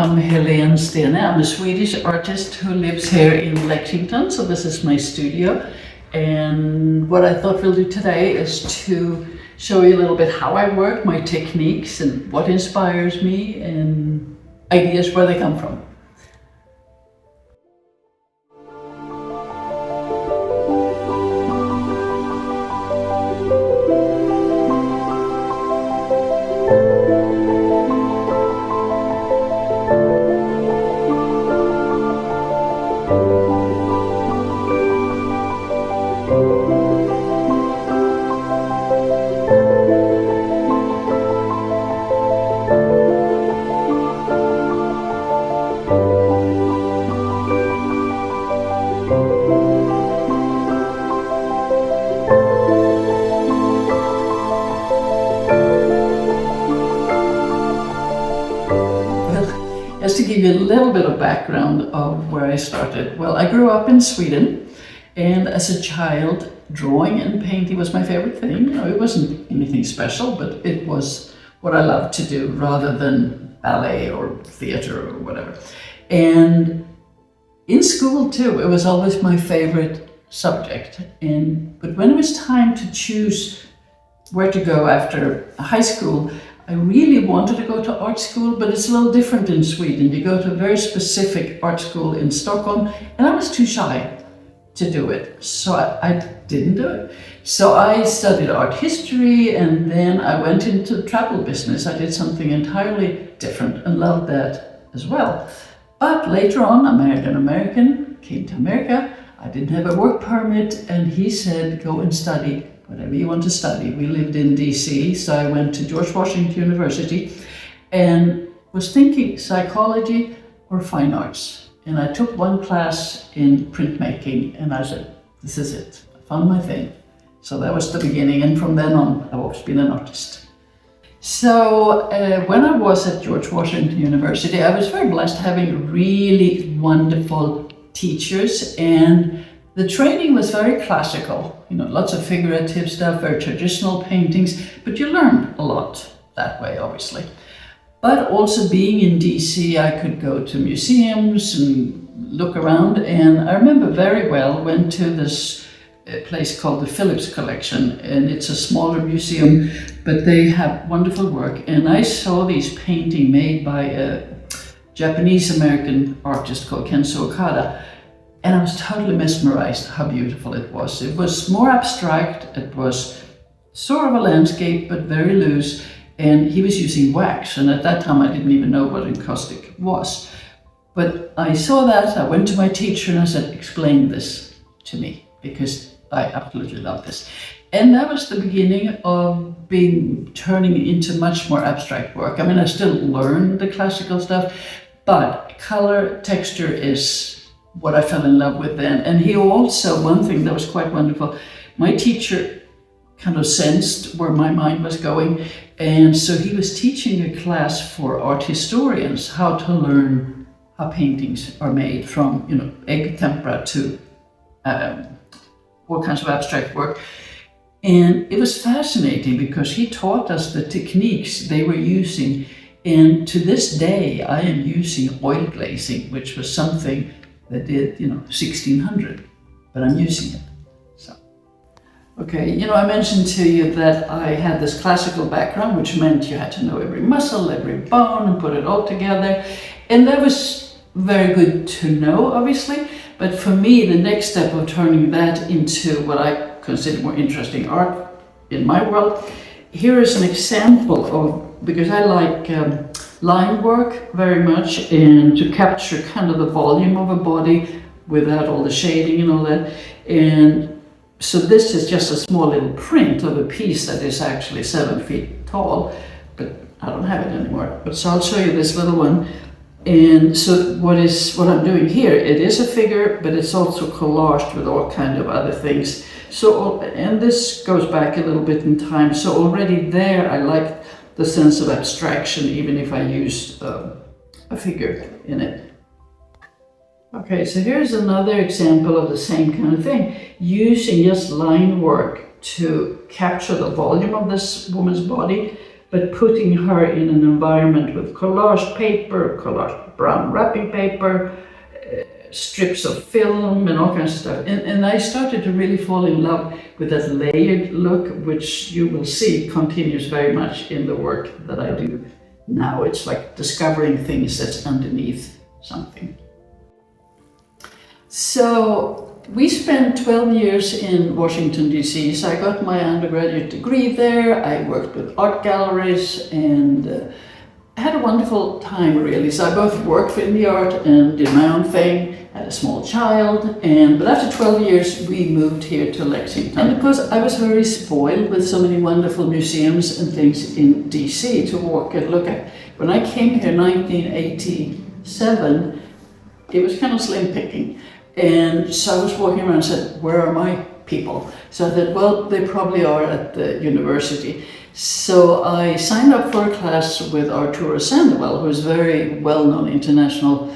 I'm Helene Steene. I'm a Swedish artist who lives here in Lexington, so this is my studio. And what I thought we'll do today is to show you a little bit how I work, my techniques, and what inspires me, and ideas where they come from. Just to give you a little bit of background of where I started. Well, I grew up in Sweden, and as a child, drawing and painting was my favorite thing. You know, it wasn't anything special, but it was what I loved to do rather than ballet or theater or whatever. And in school too, it was always my favorite subject. But when it was time to choose where to go after high school, I really wanted to go to art school, but it's a little different in Sweden. You go to a very specific art school in Stockholm, and I was too shy to do it, so I didn't do it. So I studied art history, and then I went into the travel business. I did something entirely different and loved that as well. But later on, I married an American, came to America. I didn't have a work permit, and he said, go and study whatever you want to study. We lived in DC, so I went to George Washington University and was thinking psychology or fine arts. And I took one class in printmaking, and I said, this is it. I found my thing. So that was the beginning, and from then on, I've always been an artist. So when I was at George Washington University, I was very blessed having really wonderful teachers, and the training was very classical, you know, lots of figurative stuff, very traditional paintings, but you learned a lot that way, obviously. But also being in DC, I could go to museums and look around, and I remember very well, went to this place called the Phillips Collection, and it's a smaller museum, but they have wonderful work, and I saw these paintings made by a Japanese-American artist called Kenzo Okada. And I was totally mesmerized how beautiful it was. It was more abstract, it was sort of a landscape, but very loose, and he was using wax, and at that time I didn't even know what encaustic was. But I saw that, I went to my teacher and I said, explain this to me, because I absolutely love this. And that was the beginning of turning into much more abstract work. I mean, I still learned the classical stuff, but color, texture is what I fell in love with then. And he also, one thing that was quite wonderful, my teacher kind of sensed where my mind was going. And so he was teaching a class for art historians how to learn how paintings are made from, you know, egg tempera to all kinds of abstract work. And it was fascinating because he taught us the techniques they were using. And to this day, I am using oil glazing, which was something that did, you know, 1600, but I'm using it. So, okay, you know, I mentioned to you that I had this classical background, which meant you had to know every muscle, every bone, and put it all together. And that was very good to know, obviously, but for me, the next step of turning that into what I consider more interesting art in my world, here is an example of, because I like line work very much, and to capture kind of the volume of a body without all the shading and all that. And so this is just a small little print of a piece that is actually 7 feet tall, but I don't have it anymore. But so I'll show you this little one. And so what I'm doing here, it is a figure, but it's also collaged with all kind of other things. So, and this goes back a little bit in time. So already there, I like the sense of abstraction, even if I used a figure in it. Okay, so here's another example of the same kind of thing, using just line work to capture the volume of this woman's body, but putting her in an environment with collaged paper, collaged brown wrapping paper, strips of film and all kinds of stuff. And I started to really fall in love with that layered look, which you will see continues very much in the work that I do now. It's like discovering things that's underneath something. So we spent 12 years in Washington, D.C. So I got my undergraduate degree there. I worked with art galleries and I had a wonderful time, really. So I both worked in the art and did my own thing, had a small child, but after 12 years we moved here to Lexington. And of course I was very spoiled with so many wonderful museums and things in DC to walk and look at. When I came here in 1987, it was kind of slim picking. And so I was walking around and said, where are my people? So I thought, well, they probably are at the university. So I signed up for a class with Rachana Rahman, who is a very well-known international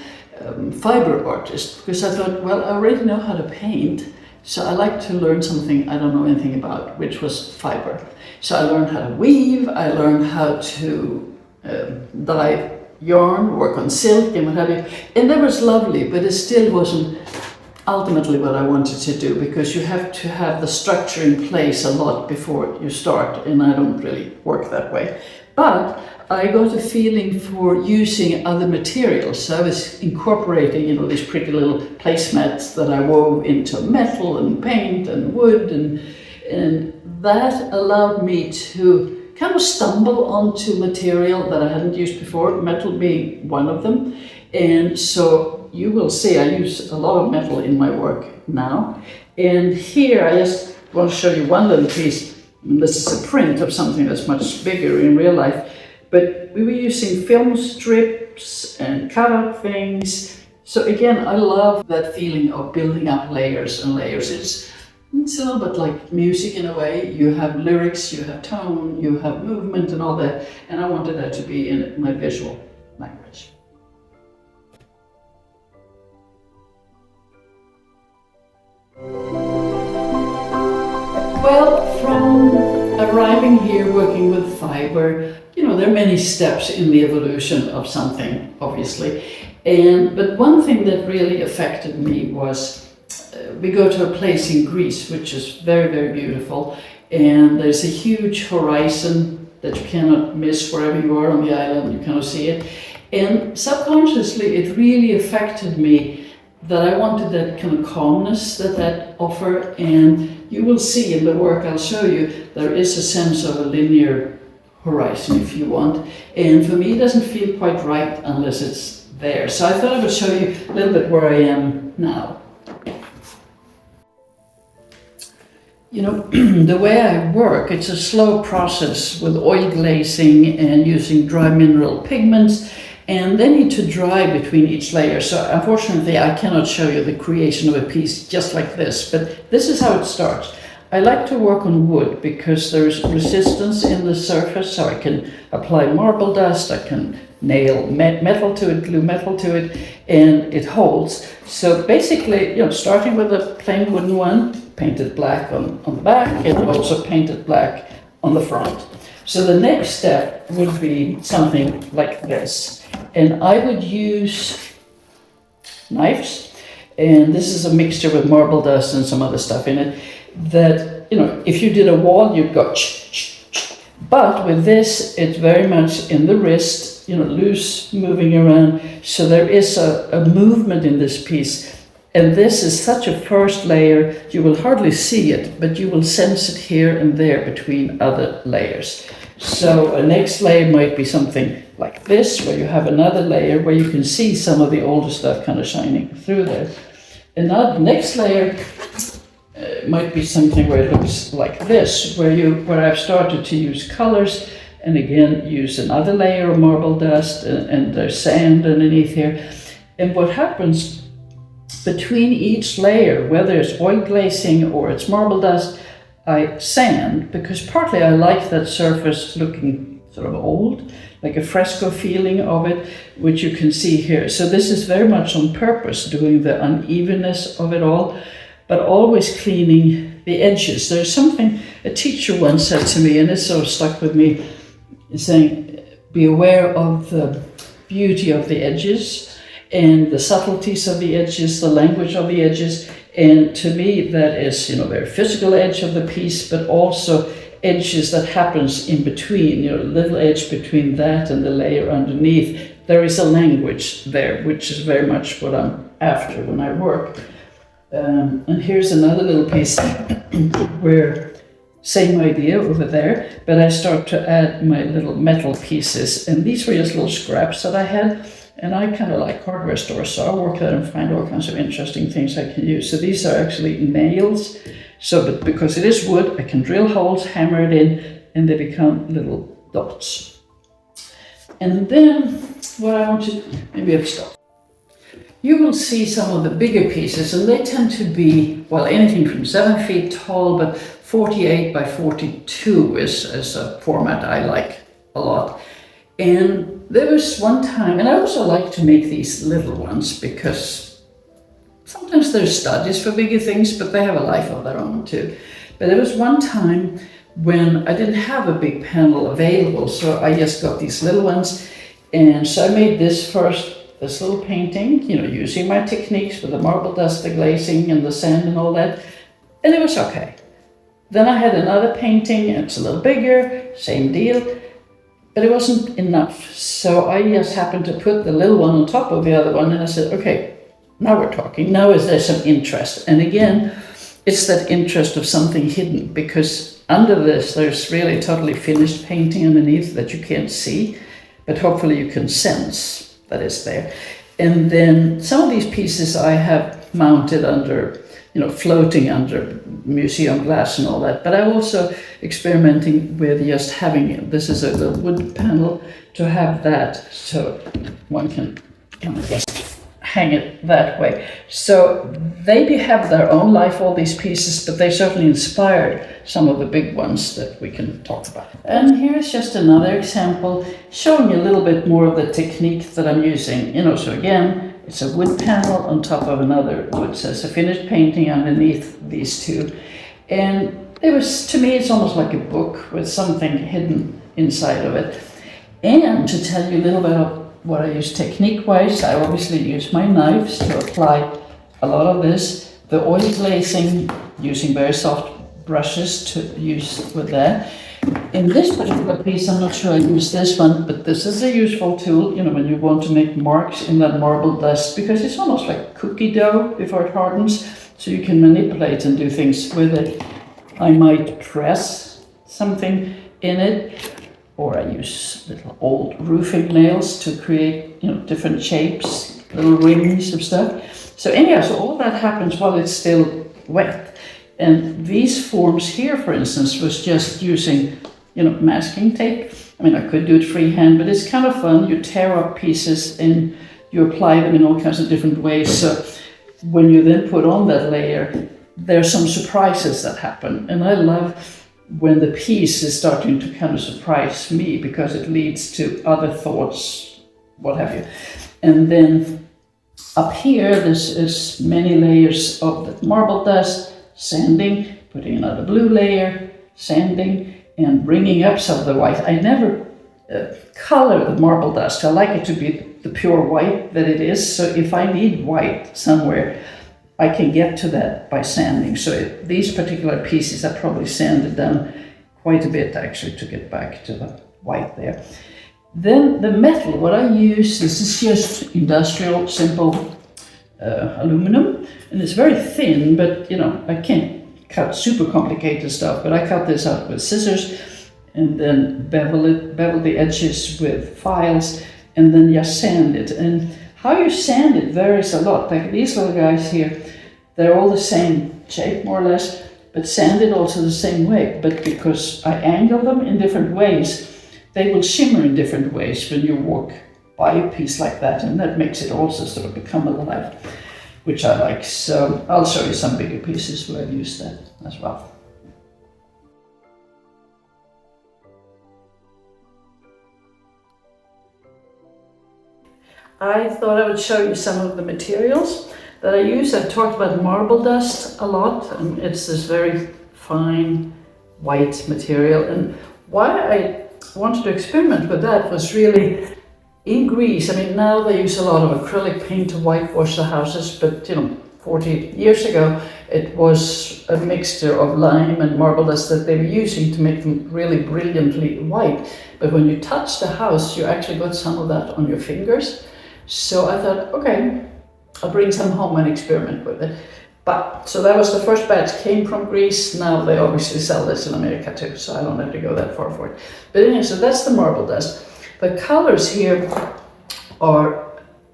fiber artist, because I thought, well, I already know how to paint, so I like to learn something I don't know anything about, which was fiber. So I learned how to weave, I learned how to dye yarn, work on silk and what have you, and that was lovely, but it still wasn't ultimately what I wanted to do, because you have to have the structure in place a lot before you start, and I don't really work that way. But I got a feeling for using other materials. So I was incorporating, you know, these pretty little placemats that I wove into metal and paint and wood, and that allowed me to kind of stumble onto material that I hadn't used before, metal being one of them. And so you will see I use a lot of metal in my work now. And here I just want to show you one little piece. This is a print of something that's much bigger in real life. But we were using film strips and cut out things. So again, I love that feeling of building up layers and layers. It's a little bit like music in a way. You have lyrics, you have tone, you have movement and all that. And I wanted that to be in my visual language. Well, from arriving here working with fiber, you know, there are many steps in the evolution of something, obviously. But one thing that really affected me was we go to a place in Greece, which is very, very beautiful. And there's a huge horizon that you cannot miss wherever you are on the island, you cannot see it. And subconsciously, it really affected me that I wanted that kind of calmness that offer, and you will see in the work I'll show you, there is a sense of a linear horizon if you want, and for me it doesn't feel quite right unless it's there. So I thought I would show you a little bit where I am now. You know, the way I work, it's a slow process with oil glazing and using dry mineral pigments, and they need to dry between each layer. So unfortunately, I cannot show you the creation of a piece just like this, but this is how it starts. I like to work on wood because there's resistance in the surface, so I can apply marble dust, I can nail metal to it, glue metal to it, and it holds. So basically, you know, starting with a plain wooden one, painted black on the back, and also painted black on the front. So the next step would be something like this. And I would use knives, and this is a mixture with marble dust and some other stuff in it, that, you know, if you did a wall, you'd go but with this, it's very much in the wrist, you know, loose, moving around. So there is a movement in this piece. And this is such a first layer, you will hardly see it, but you will sense it here and there between other layers. So a next layer might be something like this, where you have another layer where you can see some of the older stuff kind of shining through there. And now the next layer might be something where it looks like this, where I've started to use colors, and again use another layer of marble dust, and there's sand underneath here. And what happens between each layer, whether it's oil glazing or it's marble dust, I sand, because partly I like that surface looking sort of old, like a fresco feeling of it, which you can see here. So this is very much on purpose, doing the unevenness of it all, but always cleaning the edges. There's something a teacher once said to me, and it sort of stuck with me, saying, be aware of the beauty of the edges and the subtleties of the edges, the language of the edges. And to me, that is, very physical edge of the piece, but also edges that happens in between, little edge between that and the layer underneath. There is a language there, which is very much what I'm after when I work. And here's another little piece where same idea over there, but I start to add my little metal pieces. And these were just little scraps that I had. And I kind of like hardware stores, so I work there and find all kinds of interesting things I can use. So these are actually nails. But because it is wood, I can drill holes, hammer it in, and they become little dots. And then what I want to, maybe I've stopped. You will see some of the bigger pieces, and they tend to be, well, anything from 7 feet tall, but 48 by 42 is a format I like a lot. And there was one time, and I also like to make these little ones because sometimes they're studies for bigger things, but they have a life of their own too. But there was one time when I didn't have a big panel available, so I just got these little ones. And so I made this first, this little painting, using my techniques with the marble dust, the glazing and the sand and all that. And it was okay. Then I had another painting, it's a little bigger, same deal. But it wasn't enough, so I just happened to put the little one on top of the other one, and I said, okay, now we're talking. Now is there some interest? And again, it's that interest of something hidden, because under this, there's really totally finished painting underneath that you can't see, but hopefully you can sense that it's there. And then some of these pieces I have mounted under, floating under museum glass and all that. But I'm also experimenting with just having, this is a wood panel, to have that so one can just hang it that way. So they have their own life, all these pieces, but they certainly inspired some of the big ones that we can talk about. And here's just another example showing you a little bit more of the technique that I'm using. So again, it's a wood panel on top of another wood. So it's a finished painting underneath these two. And it was, to me, it's almost like a book with something hidden inside of it. And to tell you a little bit of what I use technique-wise, I obviously use my knives to apply a lot of this. The oil glazing, using very soft brushes to use with that. In this particular piece, I'm not sure I use this one, but this is a useful tool, when you want to make marks in that marble dust, because it's almost like cookie dough before it hardens, so you can manipulate and do things with it. I might press something in it, or I use little old roofing nails to create, different shapes, little rings of stuff. So anyhow, so all that happens while it's still wet. And these forms here, for instance, was just using, masking tape. I could do it freehand, but it's kind of fun. You tear up pieces and you apply them in all kinds of different ways. So when you then put on that layer, there are some surprises that happen. And I love when the piece is starting to kind of surprise me, because it leads to other thoughts, what have you. And then up here, this is many layers of the marble dust, sanding, putting another blue layer, sanding, and bringing up some of the white. I never color the marble dust. I like it to be the pure white that it is. So if I need white somewhere, I can get to that by sanding. So these particular pieces I probably sanded down quite a bit actually to get back to the white there. Then the metal, what I use, this is just industrial, simple aluminum, and it's very thin, but I can't cut super complicated stuff, but I cut this out with scissors and then bevel the edges with files, and then just sand it. And how you sand it varies a lot. Like these little guys here, they're all the same shape more or less, but sanded also the same way. But because I angle them in different ways, they will shimmer in different ways when you walk by a piece like that, and that makes it also sort of become alive, which I like. So I'll show you some bigger pieces where I've used that as well. I thought I would show you some of the materials that I use. I've talked about marble dust a lot, and it's this very fine white material. And why I wanted to experiment with that was really, in Greece, I mean, now they use a lot of acrylic paint to whitewash the houses, but 40 years ago, it was a mixture of lime and marble dust that they were using to make them really brilliantly white. But when you touch the house, you actually got some of that on your fingers. So I thought, okay, I'll bring some home and experiment with it. So that was the first batch, came from Greece. Now they obviously sell this in America too, so I don't have to go that far for it. But anyway, so that's the marble dust. The colors here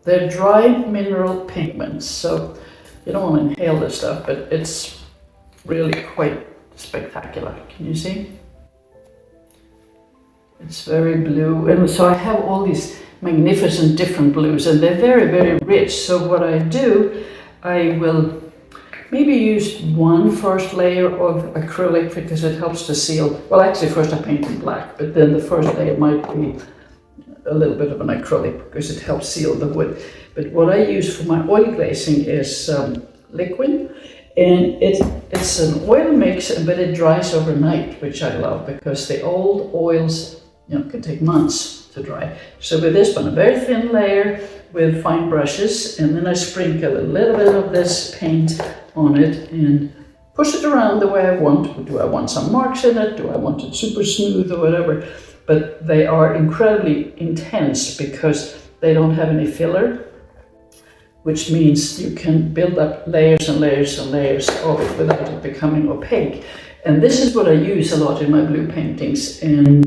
they're dry mineral pigments. So you don't want to inhale this stuff, but it's really quite spectacular. Can you see? It's very blue. And so I have all these magnificent different blues, and they're very, very rich. So what I do, I will maybe use one first layer of acrylic because it helps to seal. Well, actually first I paint in black, but then the first layer might be a little bit of an acrylic because it helps seal the wood. But what I use for my oil glazing is liquid, and it's an oil mix, but it dries overnight, which I love because the old oils can take months to dry. So with this one, a very thin layer with fine brushes, and then I sprinkle a little bit of this paint on it and push it around the way I want. Do I want some marks in it? Do I want it super smooth or whatever? But they are incredibly intense because they don't have any filler, which means you can build up layers and layers and layers of it without it becoming opaque. And this is what I use a lot in my blue paintings, and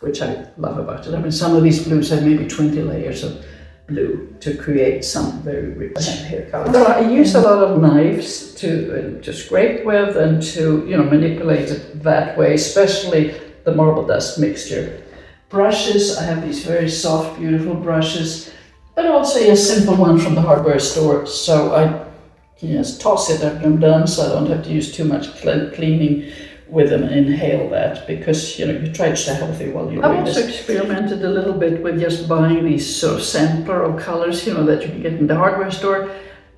which I love about it. I mean, some of these blues have maybe 20 layers of blue to create some very rich hair color. So I use a lot of knives to scrape with and to manipulate it that way, especially the marble dust mixture. Brushes, I have these very soft, beautiful brushes, but also a simple one from the hardware store. So I just toss it after I'm done, so I don't have to use too much cleaning with them and inhale that, because you try to stay healthy while you're doing this. I've also experimented a little bit with just buying these sort of sampler of colors, that you can get in the hardware store.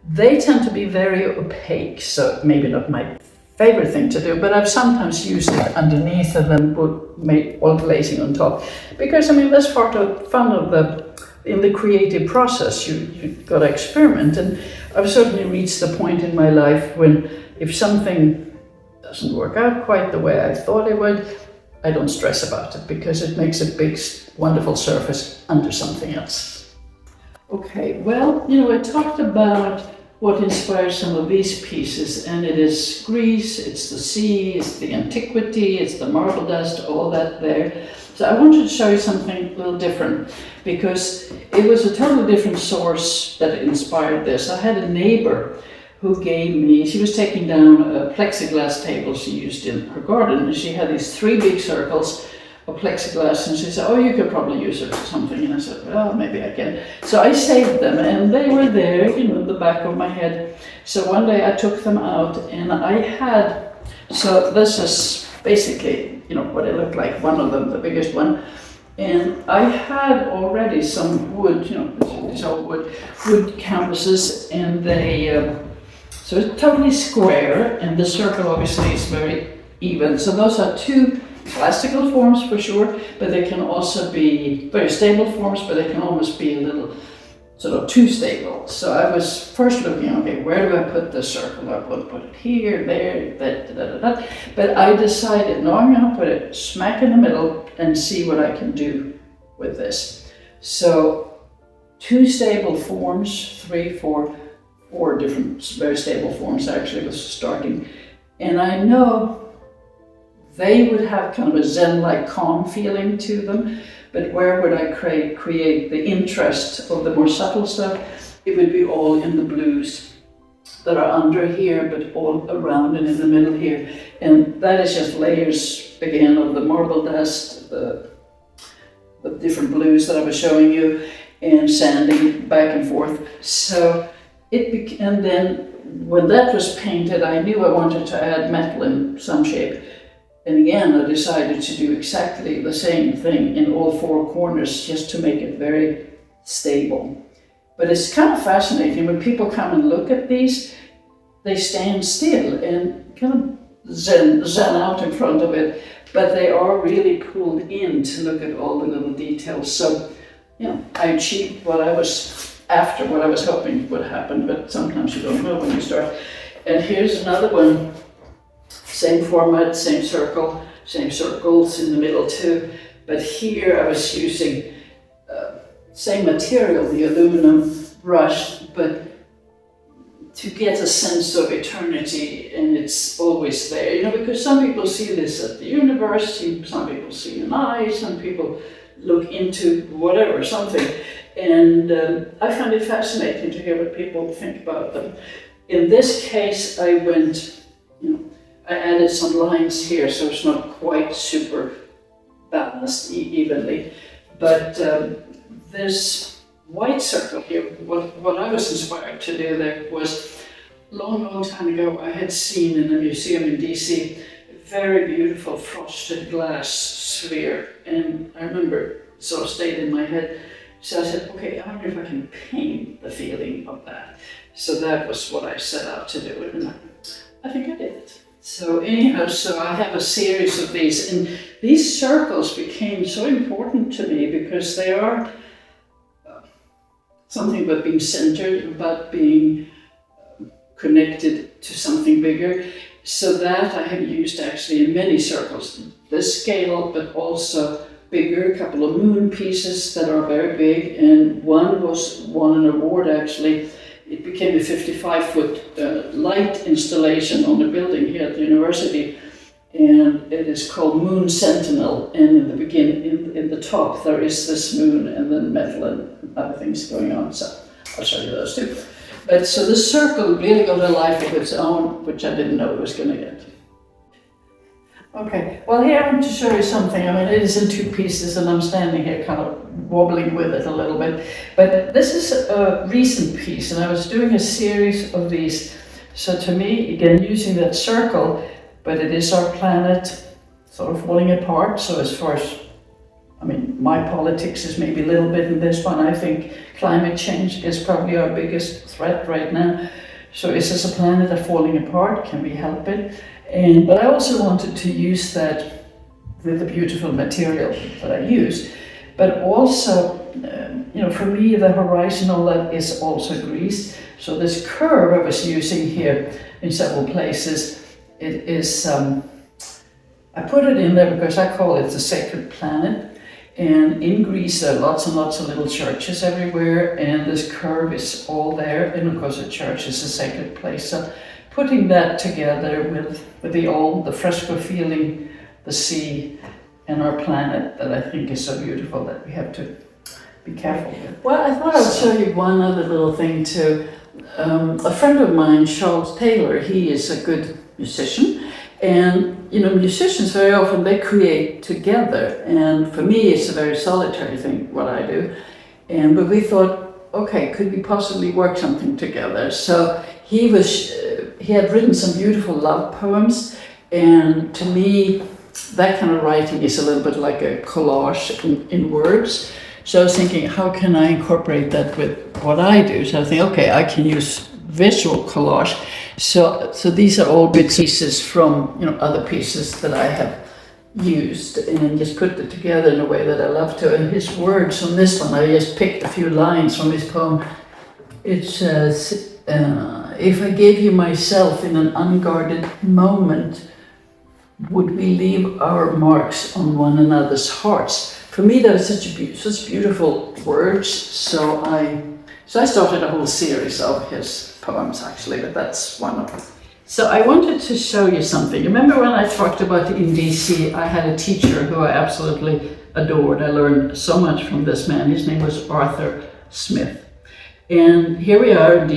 They tend to be very opaque, so maybe not my favorite thing to do, but I've sometimes used it underneath and then made oil glazing on top, because that's part of fun of in the creative process. You got to experiment, and I've certainly reached the point in my life when if something doesn't work out quite the way I thought it would, I don't stress about it because it makes a big, wonderful surface under something else. Okay, well, I talked about what inspires some of these pieces, and it is Greece, it's the sea, it's the antiquity, it's the marble dust, all that there. So I wanted to show you something a little different because it was a totally different source that inspired this. I had a neighbor who gave me, she was taking down a plexiglass table she used in her garden, and she had these 3 big circles of plexiglass, and she said, oh, you could probably use it for something. And I said, well, maybe I can. So I saved them, and they were there, in the back of my head. So one day I took them out, and I had, so this is basically, what it looked like, one of them, the biggest one. And I had already some wood, these old wood canvases, and they, so it's totally square, and the circle obviously is very even. So those are 2 classical forms for sure, but they can also be very stable forms, but they can almost be a little sort of too stable. So I was first looking, okay, where do I put the circle? I will put it here, there, that. But I decided, no, I'm going to put it smack in the middle and see what I can do with this. So 2 stable forms, 3, 4 different very stable forms actually was starting. And I know they would have kind of a Zen-like calm feeling to them, but where would I create the interest of the more subtle stuff? It would be all in the blues that are under here, but all around and in the middle here. And that is just layers, again, of the marble dust, the different blues that I was showing you, and sanding back and forth. So and then when that was painted, I knew I wanted to add metal in some shape. And again, I decided to do exactly the same thing in all 4 corners, just to make it very stable. But it's kind of fascinating when people come and look at these, they stand still and kind of zen out in front of it, but they are really pulled in to look at all the little details. So I achieved what I was after what I was hoping would happen, but sometimes you don't know when you start. And here's another one, same format, same circle, same circles in the middle too. But here I was using same material, the aluminum brush, but to get a sense of eternity, and it's always there, because some people see this at the university, some people see an eye, some people look into whatever, something. And I find it fascinating to hear what people think about them. In this case, I went, I added some lines here, so it's not quite super balanced evenly. But this white circle here, what I was inspired to do there was, long time ago, I had seen in a museum in DC a very beautiful frosted glass sphere, and I remember it sort of stayed in my head. So I said, okay, I wonder if I can paint the feeling of that. So that was what I set out to do, and I think I did it. So anyhow, so I have a series of these, and these circles became so important to me because they are something about being centered, about being connected to something bigger. So that I have used actually in many circles, this scale, but also bigger, a couple of moon pieces that are very big, and one won an award actually. It became a 55-foot light installation on the building here at the university, and it is called Moon Sentinel. And in the beginning, in the top, there is this moon and then metal and other things going on. So I'll show you those too. But so the circle really got a life of its own, which I didn't know it was going to get. Okay, well here I want to show you something. I mean, it is in two pieces and I'm standing here kind of wobbling with it a little bit. But this is a recent piece and I was doing a series of these. So to me, again, using that circle, but it is our planet sort of falling apart. So as far as, I mean, my politics is maybe a little bit in this one. I think climate change is probably our biggest threat right now. So is this a planet that's falling apart? Can we help it? But I also wanted to use that with the beautiful material that I use. But also, for me, the horizon, all that is also greased. So this curve I was using here in several places, it is, I put it in there because I call it the sacred planet. And in Greece, there are lots and lots of little churches everywhere, and this curve is all there. And of course, a church is a sacred place. So putting that together with the fresco feeling, the sea, and our planet that I think is so beautiful that we have to be careful with. Well, I thought I'd show you one other little thing too. A friend of mine, Charles Taylor, he is a good musician. And musicians very often, they create together. And for me, it's a very solitary thing, what I do. But we thought, okay, could we possibly work something together? So he had written some beautiful love poems. And to me, that kind of writing is a little bit like a collage in words. So I was thinking, how can I incorporate that with what I do? So I think, okay, I can use visual collage. So these are all bits pieces from other pieces that I have used, and just put it together in a way that I love to. And his words on this one, I just picked a few lines from his poem. It says, if I gave you myself in an unguarded moment, would we leave our marks on one another's hearts? For me, that is such beautiful words. So I started a whole series of his poems actually, but that's one of them. So I wanted to show you something. Remember when I talked about in DC, I had a teacher who I absolutely adored. I learned so much from this man. His name was Arthur Smith. And here we are in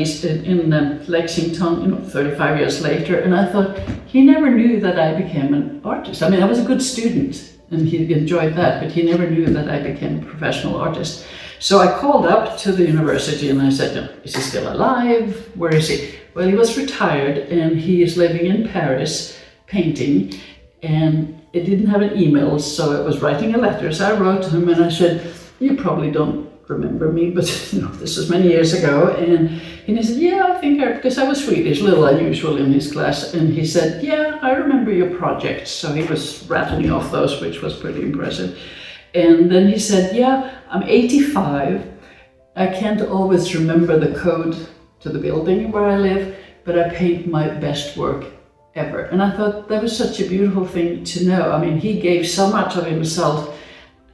Lexington, 35 years later, and I thought, he never knew that I became an artist. I mean, I was a good student, and he enjoyed that, but he never knew that I became a professional artist. So I called up to the university and I said, is he still alive? Where is he? Well, he was retired and he is living in Paris painting, and it didn't have an email, so I was writing a letter. So I wrote to him and I said, you probably don't remember me, but this was many years ago. And he said, yeah, I think because I was Swedish, a little unusual in his class. And he said, yeah, I remember your projects. So he was rattling off those, which was pretty impressive. And then he said, yeah, I'm 85. I can't always remember the code to the building where I live, but I paint my best work ever. And I thought that was such a beautiful thing to know. I mean, he gave so much of himself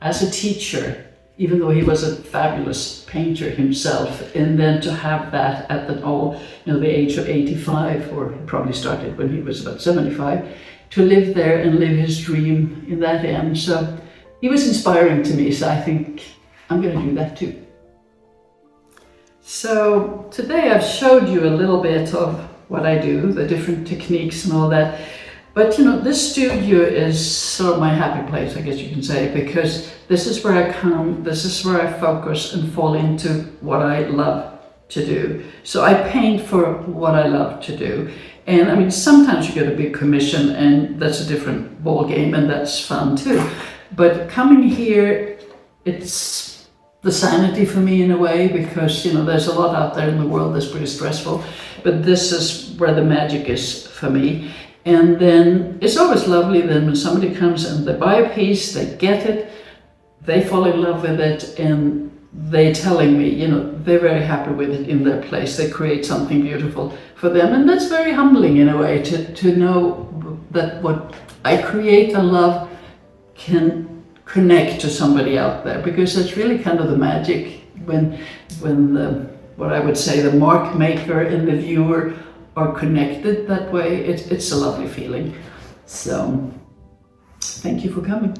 as a teacher, even though he was a fabulous painter himself. And then to have that at the age of 85, or probably started when he was about 75, to live there and live his dream in that end. So he was inspiring to me, so I think I'm going to do that too. So today I've showed you a little bit of what I do, the different techniques and all that. But this studio is sort of my happy place, I guess you can say, because this is where I come, this is where I focus and fall into what I love to do. So I paint for what I love to do. And I mean, sometimes you get a big commission and that's a different ball game, and that's fun too. But coming here, it's the sanity for me in a way, because there's a lot out there in the world that's pretty stressful, but this is where the magic is for me. And then it's always lovely then when somebody comes and they buy a piece, they get it, they fall in love with it, and they're telling me, they're very happy with it in their place. They create something beautiful for them, and that's very humbling in a way to know that what I create and love can connect to somebody out there, because it's really kind of the magic when what I would say the mark maker and the viewer are connected that way. It's a lovely feeling. So thank you for coming.